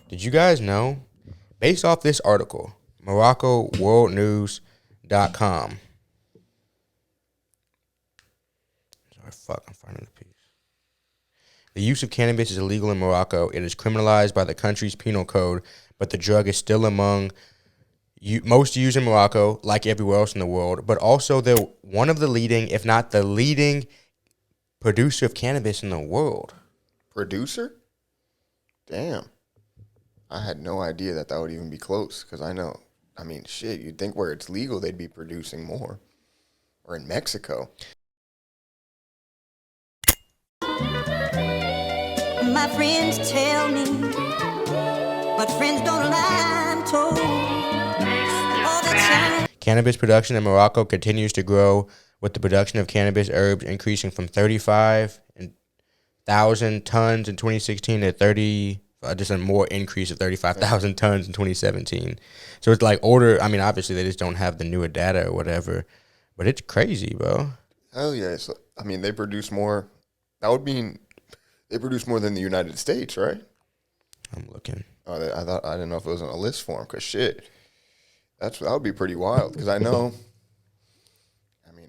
Did you guys know? Based off this article, MoroccoWorldNews.com. Sorry, I'm finding the piece. The use of cannabis is illegal in Morocco. It is criminalized by the country's penal code, but the drug is still among most used in Morocco, like everywhere else in the world. But also, they're one of the leading, if not the leading, producer of cannabis in the world. Producer? Damn. I had no idea that would even be close, because shit, you'd think where it's legal, they'd be producing more. Or in Mexico. My friends tell me, but friends don't lie, I'm told. All the time. Cannabis production in Morocco continues to grow, with the production of cannabis herbs increasing from 35,000 tons in 2016 to just a more increase of 35,000 tons in 2017. So it's like older. I mean, obviously they just don't have the newer data or whatever, but it's crazy, bro. Hell yeah. So, they produce more. That would mean they produce more than the United States, right? I'm looking. Oh, I didn't know if it was on a list for them, because shit, that would be pretty wild, because I know,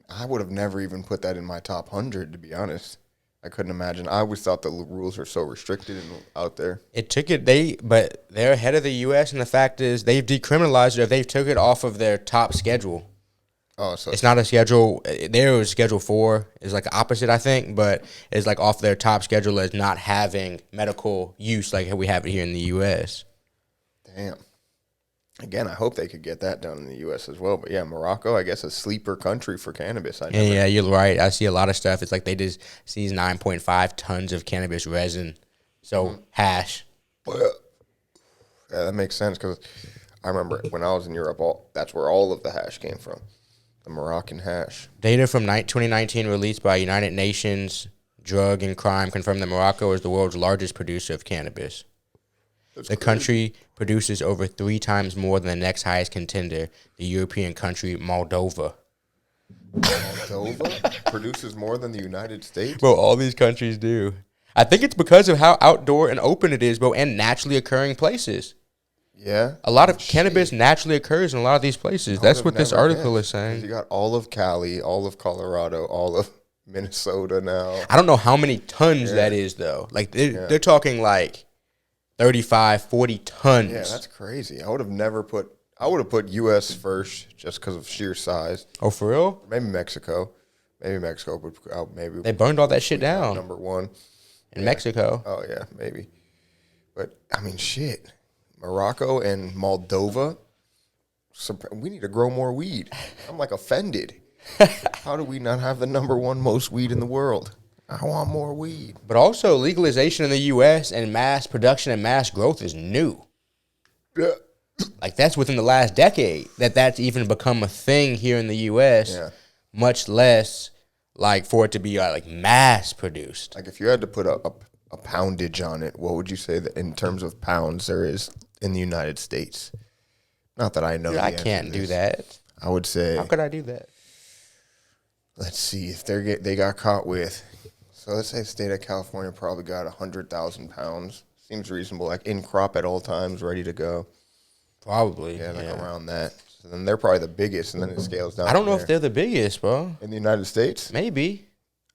I would have never even put that in my top 100, to be honest. I couldn't imagine. I always thought the rules are so restricted out there. But they're ahead of the U.S. and the fact is they've decriminalized it. They took it off of their top schedule. Oh, so it's not a schedule. There was Schedule 4 is like the opposite, I think, but it's like off their top schedule as not having medical use like we have it here in the U.S. Damn. Again, I hope they could get that done in the U.S. as well. But yeah, Morocco, I guess, a sleeper country for cannabis. Yeah, you're right. I see a lot of stuff. It's like they just seize 9.5 tons of cannabis resin. So hash. Yeah, that makes sense, because I remember when I was in Europe, that's where all of the hash came from, the Moroccan hash. Data from 2019 released by United Nations Drug and Crime confirmed that Morocco is the world's largest producer of cannabis. The country produces over 3 times more than the next highest contender, the European country Moldova. Moldova produces more than the United States? Bro, all these countries do. I think it's because of how outdoor and open it is, bro, and naturally occurring places. Yeah. A lot of cannabis naturally occurs in a lot of these places. That's what this article is saying. You got all of Cali, all of Colorado, all of Minnesota now. I don't know how many tons that is, though. Like, they're talking like 35, 40 tons. Yeah, that's crazy. I would have put U.S. first just because of sheer size. Oh, for real? Maybe Mexico. Maybe Mexico would maybe. They burned all that shit down. Number one. In Mexico. Oh, yeah, maybe. But, shit. Morocco and Moldova, we need to grow more weed. I'm like offended. How do we not have the number one most weed in the world? I want more weed. But also, legalization in the U.S. and mass production and mass growth is new. Yeah. Like, that's within the last decade that's even become a thing here in the U.S., much less, like, for it to be, like, mass produced. Like, if you had to put a poundage on it, what would you say that in terms of pounds there is in the United States? Not that I know. Dude, I can't do that. I would say. How could I do that? Let's see if they got caught with. So let's say the state of California probably got 100,000 pounds. Seems reasonable, like in crop at all times, ready to go. Probably. Yeah, like around that. So then they're probably the biggest, and then it scales down. I don't know if they're the biggest, bro. In the United States? Maybe.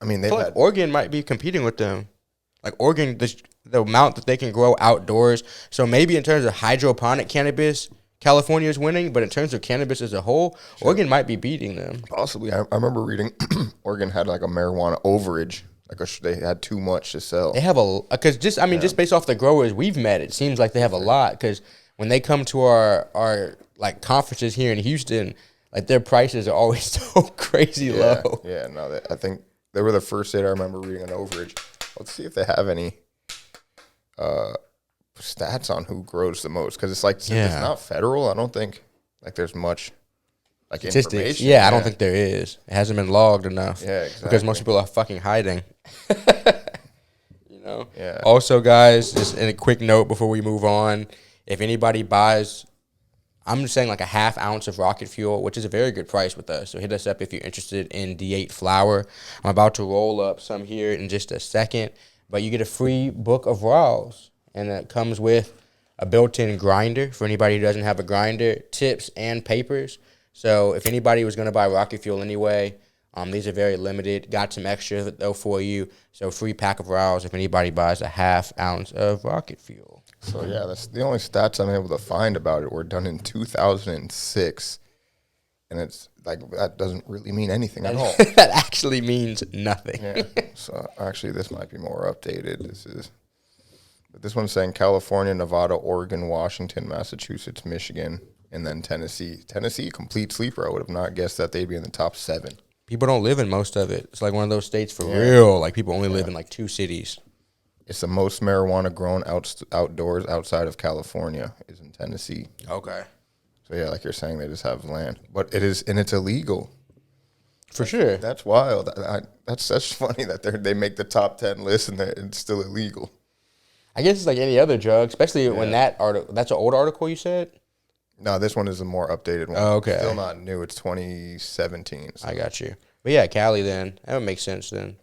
They've had Oregon might be competing with them. Like Oregon, the amount that they can grow outdoors. So maybe in terms of hydroponic cannabis, California is winning, but in terms of cannabis as a whole, Oregon might be beating them. Possibly. I remember reading Oregon had like a marijuana overage. They had too much to sell. They have just based off the growers we've met, it seems like they have a lot, because when they come to our like conferences here in Houston, like their prices are always so crazy low. Yeah, no, I think they were the first state I remember reading an overage. Let's see if they have any stats on who grows the most, because it's like since it's not federal, I don't think like there's much like information. Yeah, I don't think there is. It hasn't been logged enough. Yeah, exactly. Because most people are fucking hiding. You know? Yeah. Also, guys, just in a quick note before we move on, if anybody buys, I'm just saying like a half ounce of rocket fuel, which is a very good price with us. So hit us up if you're interested in D8 flour. I'm about to roll up some here in just a second, but you get a free book of raws, and that comes with a built-in grinder for anybody who doesn't have a grinder, tips and papers. So if anybody was going to buy rocket fuel anyway, these are very limited. Got some extra though for you. So free pack of Rouse if anybody buys a ½ ounce of rocket fuel. So yeah, that's the only stats I'm able to find about it were done in 2006, and it's like that doesn't really mean anything at all. That actually means nothing. Yeah. So actually, this might be more updated. But this one's saying California, Nevada, Oregon, Washington, Massachusetts, Michigan, and then Tennessee. Tennessee, complete sleeper. I would have not guessed that they'd be in the top 7. People don't live in most of it. It's like one of those states for real. Like people only live in like 2 cities. It's the most marijuana grown outdoors outside of California is in Tennessee. Okay. So yeah, like you're saying, they just have land, but it is, and it's illegal. For sure. That's wild. That's funny that they make the top 10 list and it's still illegal. I guess it's like any other drug, especially when that's an old article you said? No, this one is a more updated one. Oh, okay. Still not new. It's 2017. So. I got you. But yeah, Cali then. That would make sense then.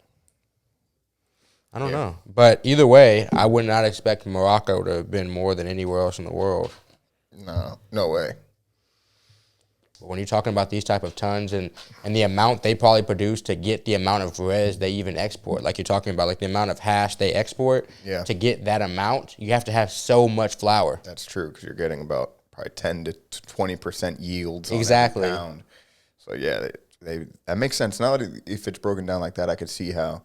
I don't know. But either way, I would not expect Morocco to have been more than anywhere else in the world. No way. But when you're talking about these type of tons and the amount they probably produce to get the amount of res they even export, like you're talking about, like the amount of hash they export, to get that amount, you have to have so much flour. That's true because you're getting about probably 10 to 20% yields on exactly. every pound. So yeah, they that makes sense. Now that if it's broken down like that, I could see how.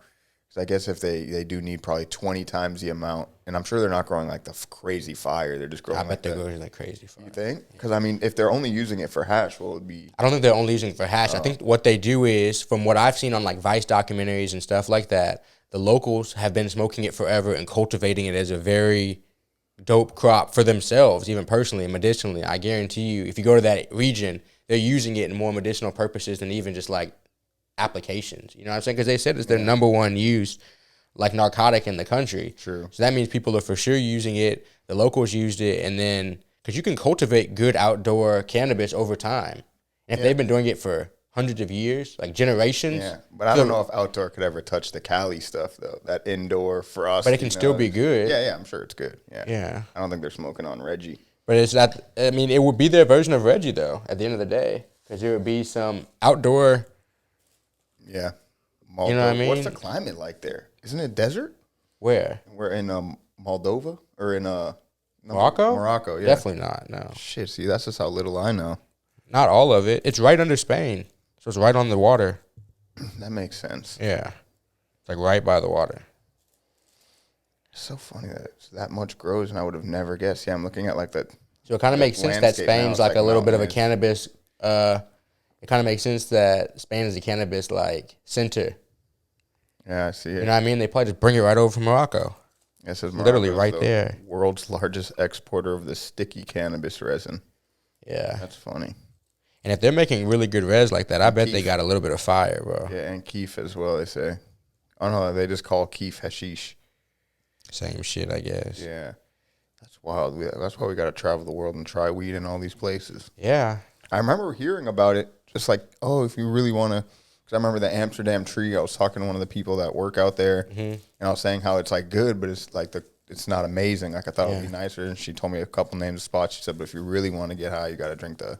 Because I guess if they do need probably 20 times the amount, and I'm sure they're not growing like the crazy fire. They're just growing. I bet they're growing like crazy fire. You think? Because I mean, if they're only using it for hash, well, it would be. I don't think they're only using it for hash. I think what they do is, from what I've seen on like Vice documentaries and stuff like that, the locals have been smoking it forever and cultivating it as a very dope crop for themselves, even personally and medicinally. I guarantee you, if you go to that region, they're using it in more medicinal purposes than even just like applications. You know what I'm saying? Because they said it's their number one used like narcotic in the country. True. So that means people are for sure using it. The locals used it, and then because you can cultivate good outdoor cannabis over time. And if they've been doing it for hundreds of years, like generations. Yeah, but I don't know if outdoor could ever touch the Cali stuff though. That indoor for us. But it can still be good. Yeah, I'm sure it's good. Yeah. I don't think they're smoking on Reggie. But it's not. I mean, it would be their version of Reggie though. At the end of the day, because there would be some outdoor. Yeah. You know what I mean? What's the climate like there? Isn't it desert? Where? We're in Moldova or in Morocco? Morocco, yeah. Definitely not. No. Shit, see, that's just how little I know. Not all of it. It's right under Spain, so it's right on the water. That makes sense. Yeah, it's like right by the water. It's so funny that it's that much grows, and I would have never guessed. Yeah, I'm looking at like that. So it kind of makes sense that Spain's like a little bit of a cannabis. It kind of makes sense that Spain is a cannabis like center. Yeah, I see it. You know what I mean? They probably just bring it right over from Morocco. It says literally Morocco's right there. World's largest exporter of the sticky cannabis resin. Yeah, that's funny. And if they're making really good res like that, I bet they got a little bit of fire, bro. Yeah, and keef as well. They say. Oh no, they just call keef hashish. Same shit, I guess. Yeah, that's wild. That's why we got to travel the world and try weed in all these places. Yeah, I remember hearing about it. Just like, oh, if you really want to. Because I remember the Amsterdam tree. I was talking to one of the people that work out there, and I was saying how it's like good, but it's like it's not amazing. Like I thought it would be nicer. And she told me a couple names of spots. She said, but if you really want to get high, you got to drink the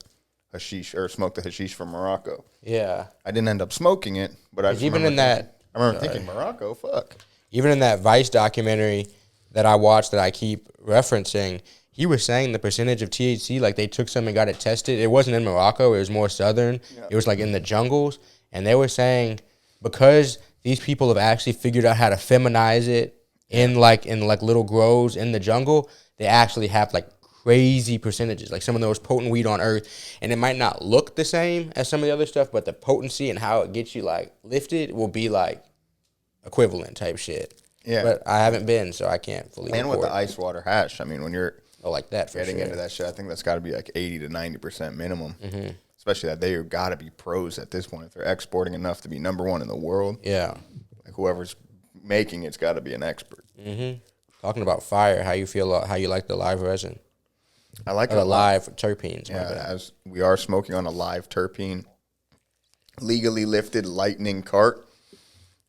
hashish or smoke the hashish from Morocco. Yeah, I didn't end up smoking it, but I just even in that. I remember thinking Morocco, fuck. Even in that Vice documentary that I watched that I keep referencing, he was saying the percentage of THC, like they took some and got it tested. It wasn't in Morocco. It was more southern. Yeah. It was like in the jungles. And they were saying because these people have actually figured out how to feminize it in like little grows in the jungle, they actually have like crazy percentages, like some of the most potent weed on earth. And it might not look the same as some of the other stuff, but the potency and how it gets you like lifted will be like equivalent type shit. Yeah. But I haven't been, so I can't fully And report. with the ice water hash, I mean, when you're like that for getting sure. into that shit, I think that's got to be like 80 to 90% minimum. Mm-hmm. Especially that they got to be pros at this point. If they're exporting enough to be number one in the world, yeah, like whoever's making it's got to be an expert. Mm-hmm. Talking about fire, how you feel? How you like the live resin? I like the live terpenes. Yeah, as we are smoking on a live terpene, legally lifted lightning cart.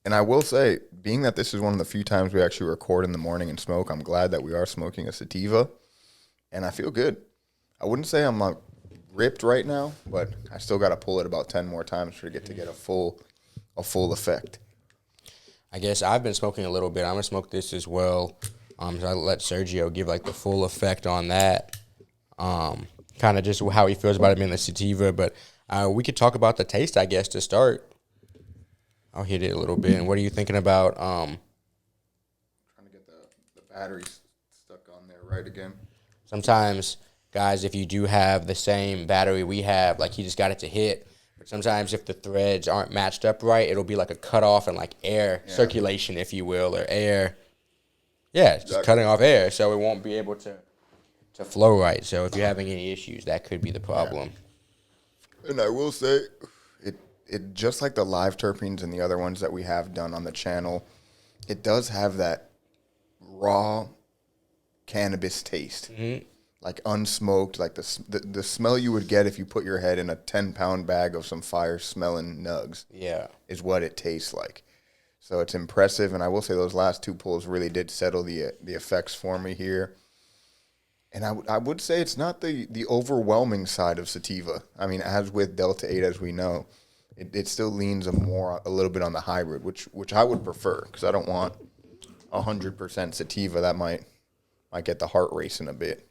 And I will say, being that this is one of the few times we actually record in the morning and smoke, I'm glad that we are smoking a sativa. and I feel good. I wouldn't say I'm ripped right now, but I still got to pull it about 10 more times to get a full effect. I guess I've been smoking a little bit. I'm gonna smoke this as well. So I let Sergio give like the full effect on that. Kind of just how he feels about it being the sativa, but we could talk about the taste, I guess, to start. I'll hit it a little bit. And what are you thinking about? Trying to get the batteries stuck on there right again. Sometimes, guys, if you do have the same battery we have, like he just got it to hit. But sometimes if the threads aren't matched up right, it'll be like a cutoff and like air circulation, if you will, or air. Yeah, it's just cutting off air, so it won't be able to flow right. So if you're having any issues, that could be the problem. Yeah. And I will say, it just like the live terpenes and the other ones that we have done on the channel, it does have that raw cannabis taste. Mm-hmm. Like unsmoked, like the smell you would get if you put your head in a 10-pound bag of some fire-smelling nugs. Yeah. Is what it tastes like. So it's impressive, and I will say those last two pulls really did settle the effects for me here. And I would say it's not the overwhelming side of sativa. I mean, as with Delta-8, as we know, it still leans a little bit on the hybrid, which I would prefer, because I don't want 100% sativa. That might get the heart racing a bit.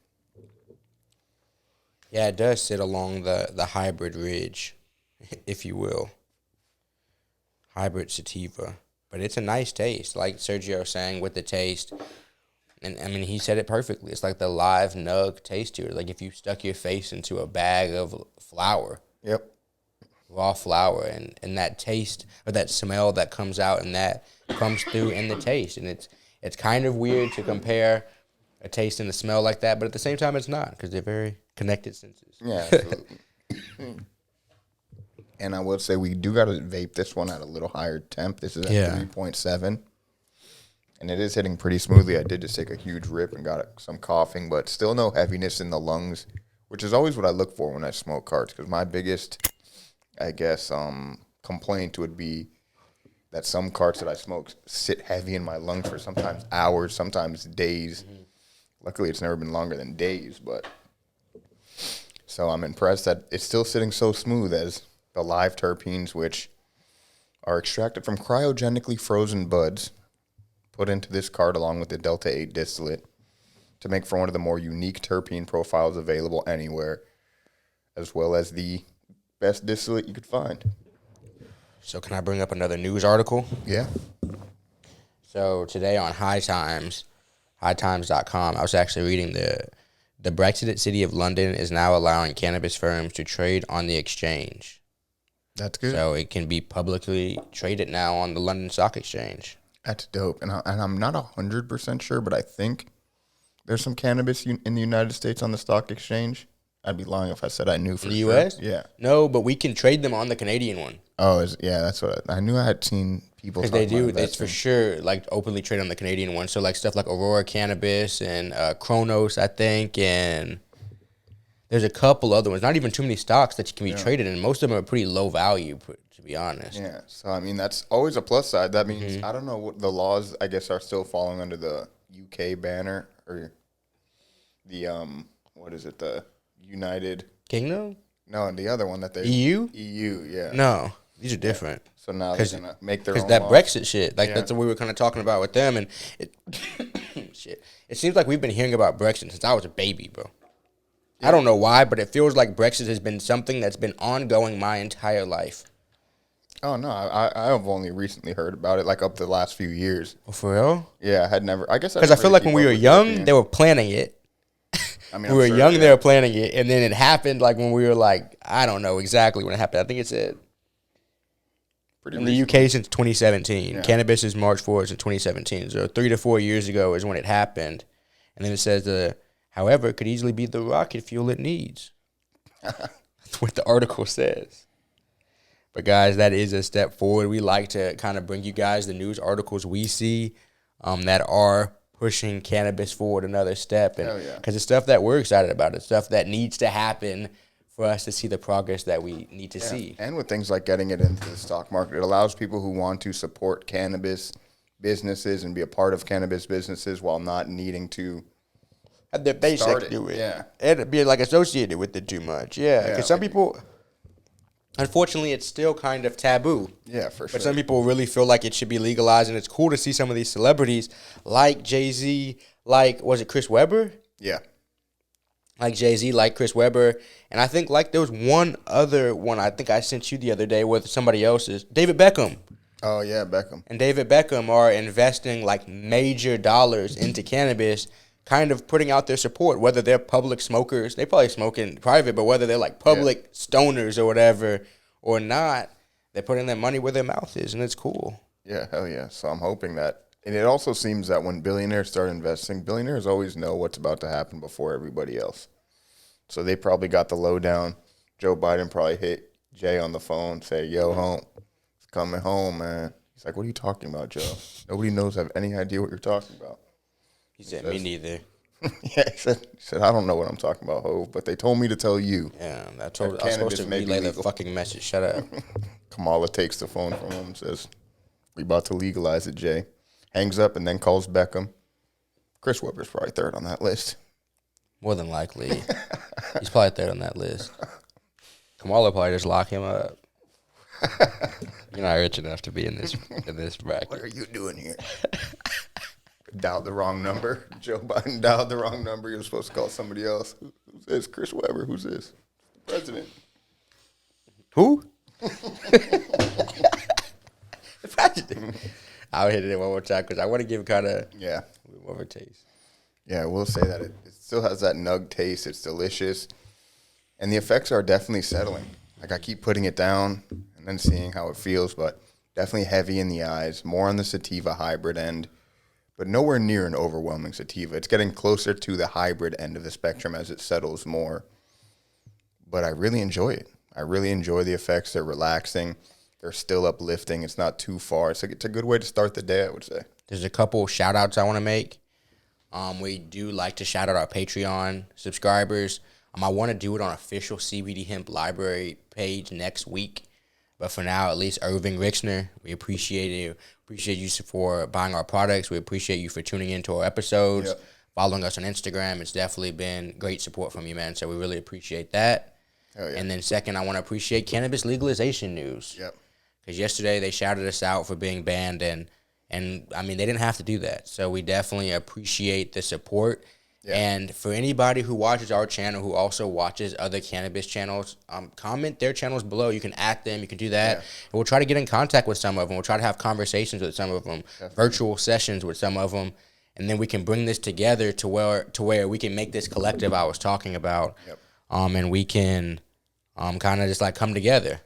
Yeah, it does sit along the hybrid ridge, if you will. Hybrid sativa. But it's a nice taste, like Sergio was saying, with the taste. And, I mean, he said it perfectly. It's like the live nug taste to it. Like if you stuck your face into a bag of flour. Yep. Raw flour. And that taste, or that smell that comes out, and that comes through in the taste. And it's kind of weird to compare a taste and a smell like that, but at the same time, it's not, because they're very connected senses. Yeah, absolutely. And I will say we do got to vape this one at a little higher temp. This is at 3.7. And it is hitting pretty smoothly. I did just take a huge rip and got some coughing, but still no heaviness in the lungs, which is always what I look for when I smoke carts, because my biggest, I guess, complaint would be that some carts that I smoke sit heavy in my lungs for sometimes hours, sometimes days. Mm-hmm. Luckily, it's never been longer than days, but so I'm impressed that it's still sitting so smooth as the live terpenes, which are extracted from cryogenically frozen buds, put into this cart along with the Delta-8 distillate to make for one of the more unique terpene profiles available anywhere, as well as the best distillate you could find. So can I bring up another news article? Yeah. So today on hightimes.com, I was actually reading the Brexited city of London is now allowing cannabis firms to trade on the exchange. That's good. So it can be publicly traded now on the London Stock Exchange. That's dope. And I'm not 100% sure, but I think there's some cannabis in the United States on the stock exchange. I'd be lying if I said I knew for the sure. U.S.? Yeah. No, but we can trade them on the Canadian one. Oh, yeah, that's what I knew. I had seen people talk about because they do. It's for sure like openly trade on the Canadian one. So like stuff like Aurora Cannabis and Kronos, I think, and there's a couple other ones. Not even too many stocks that you can be traded in. Most of them are pretty low value, to be honest. Yeah. So I mean, that's always a plus side. That means I don't know what the laws, I guess, are still falling under the UK banner or the what is it, the United Kingdom? No, the other one that they EU? EU, yeah. No, these are different. So now they're gonna make their own that laws. Brexit shit, like that's what we were kind of talking about with them, and shit. It seems like we've been hearing about Brexit since I was a baby, bro. I don't know why, but it feels like Brexit has been something that's been ongoing my entire life. Oh, no, I have only recently heard about it, like up the last few years. Oh, for real? Yeah, I had never, I guess because I feel like when we were young, they were planning it. I mean, we were young, they were planning it, and then it happened like when we were like, I don't know exactly when it happened. I think it said in the UK since 2017. Yeah. Cannabis is March 4th in 2017. So 3 to 4 years ago is when it happened. And then it says, however, it could easily be the rocket fuel it needs. That's what the article says. But, guys, that is a step forward. We like to kind of bring you guys the news articles we see that are pushing cannabis forward another step. Because it's stuff that we're excited about. It's stuff that needs to happen for us to see the progress that we need to see. And with things like getting it into the stock market, it allows people who want to support cannabis businesses and be a part of cannabis businesses while not needing to their paycheck Started, do it. yeah. And be like associated with it too much. Yeah, because Yeah, some like- people, unfortunately, it's still kind of taboo. Yeah, for sure. But some people really feel like it should be legalized, and it's cool to see some of these celebrities like Jay-Z, like, was it Chris Webber? Yeah. Like Jay-Z, like Chris Webber. And I think like there was one other one I think I sent you the other day with somebody else's. David Beckham. Oh, yeah, Beckham. And David Beckham are investing like major dollars into cannabis, kind of putting out their support, whether they're public smokers, they probably smoke in private, but whether they're like public stoners or whatever or not, they're putting their money where their mouth is, and it's cool. Yeah, hell yeah. So I'm hoping that. And it also seems that when billionaires start investing, billionaires always know what's about to happen before everybody else. So they probably got the lowdown. Joe Biden probably hit Jay on the phone, say, yo, home. It's coming home, man. He's like, what are you talking about, Joe? Nobody knows, have any idea what you're talking about. He said, me neither. Yeah, he said, I don't know what I'm talking about, Hov, but they told me to tell you. Yeah, I was Cannabis supposed to may be relay the legal. fucking message. Shut up. Kamala takes the phone from him and says, we about to legalize it, Jay. Hangs up and then calls Beckham. Chris Webber's probably third on that list. More than likely. He's probably third on that list. Kamala probably just lock him up. You're not rich enough to be in this bracket. What are you doing here? Dialed the wrong number. Joe Biden dialed the wrong number. You're supposed to call somebody else. Who's this? Chris Webber. Who's this? The president. Who? The president. I'll hit it one more time because I want to give kind of Yeah. a bit more of a taste. Yeah, I will say that it still has that nug taste. It's delicious. And the effects are definitely settling. Like, I keep putting it down and then seeing how it feels, but definitely heavy in the eyes, more on the sativa hybrid end, but nowhere near an overwhelming sativa. It's getting closer to the hybrid end of the spectrum as it settles more. But I really enjoy it. I really enjoy the effects. They're relaxing. They're still uplifting. It's not too far. It's a good way to start the day, I would say. There's a couple shout outs I want to make. We do like to shout out our Patreon subscribers. I want to do it on official CBD Hemp Library page next week. But for now, at least Irving Rixner, we appreciate you. Appreciate you for buying our products. We appreciate you for tuning into our episodes, following us on Instagram. It's definitely been great support from you, man. So we really appreciate that. Hell yeah. And then second, I want to appreciate cannabis legalization news. Yep. Because yesterday they shouted us out for being banned, and I mean, they didn't have to do that. So we definitely appreciate the support. Yeah. And for anybody who watches our channel, who also watches other cannabis channels, comment their channels below. You can at them. You can do that. Yeah. And we'll try to get in contact with some of them. We'll try to have conversations with some of them, virtual sessions with some of them. And then we can bring this together to where we can make this collective I was talking about. Yep. And we can kind of just like come together,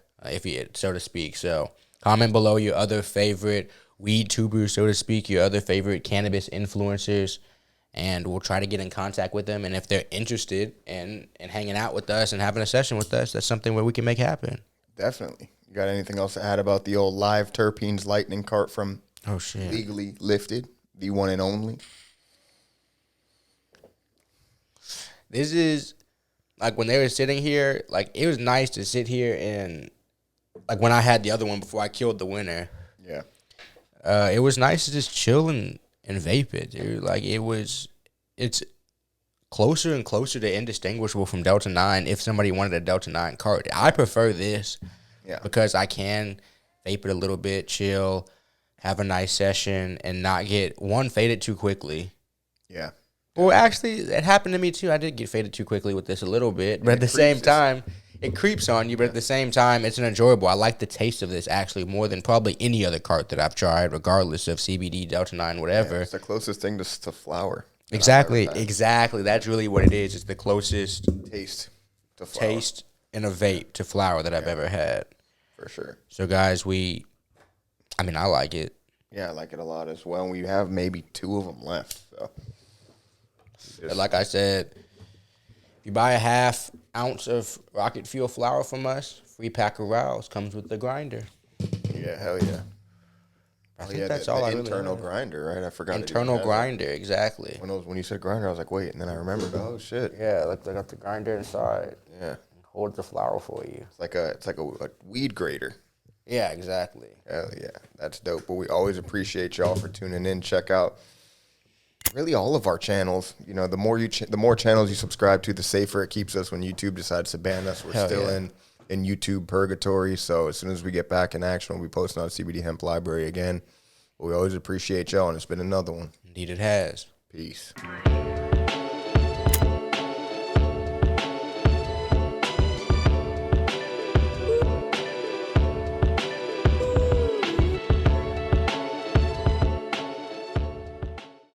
so to speak. So comment below your other favorite weed tubers, so to speak, your other favorite cannabis influencers. And we'll try to get in contact with them. And if they're interested in hanging out with us and having a session with us, that's something where we can make happen. Definitely. You got anything else to add about the old live Terpenes lightning cart from Legally Lifted, the one and only? This is, like, when they were sitting here, like, it was nice to sit here and, like, when I had the other one before I killed the winner. Yeah. It was nice to just chill and vape it, dude. Like, it's closer and closer to indistinguishable from Delta-9 if somebody wanted a Delta-9 cart. I prefer this because I can vape it a little bit, chill, have a nice session, and not get, faded too quickly. Yeah. Well, actually, it happened to me, too. I did get faded too quickly with this a little bit, but at the same time, it creeps on you, but at the same time, it's an enjoyable. I like the taste of this, actually, more than probably any other cart that I've tried, regardless of CBD, Delta-9, whatever. Yeah, it's the closest thing to flower. Exactly. That's really what it is. It's the closest taste to flower. Taste in a vape to flower that I've ever had. For sure. So, guys, I like it. Yeah, I like it a lot as well. We have maybe 2 of them left, so. Like I said, if you buy a half ounce of rocket fuel flour from us, free pack of Rouse comes with the grinder. Yeah, hell yeah. I think that's all I really internal grinder, right? I forgot. Internal grinder, exactly. When you said grinder, I was like, wait, and then I remembered. Oh shit. Yeah, like they got the grinder inside. Yeah. It holds the flour for you. It's like a weed grater. Yeah, exactly. Hell yeah, that's dope. But we always appreciate y'all for tuning in. Check out really all of our channels. You know, the more channels you subscribe to, the safer it keeps us when YouTube decides to ban us. We're still in YouTube purgatory. So as soon as we get back in action, we'll be posting on CBD Hemp Library again. But we always appreciate y'all, and it's been another one. Indeed it has. Peace.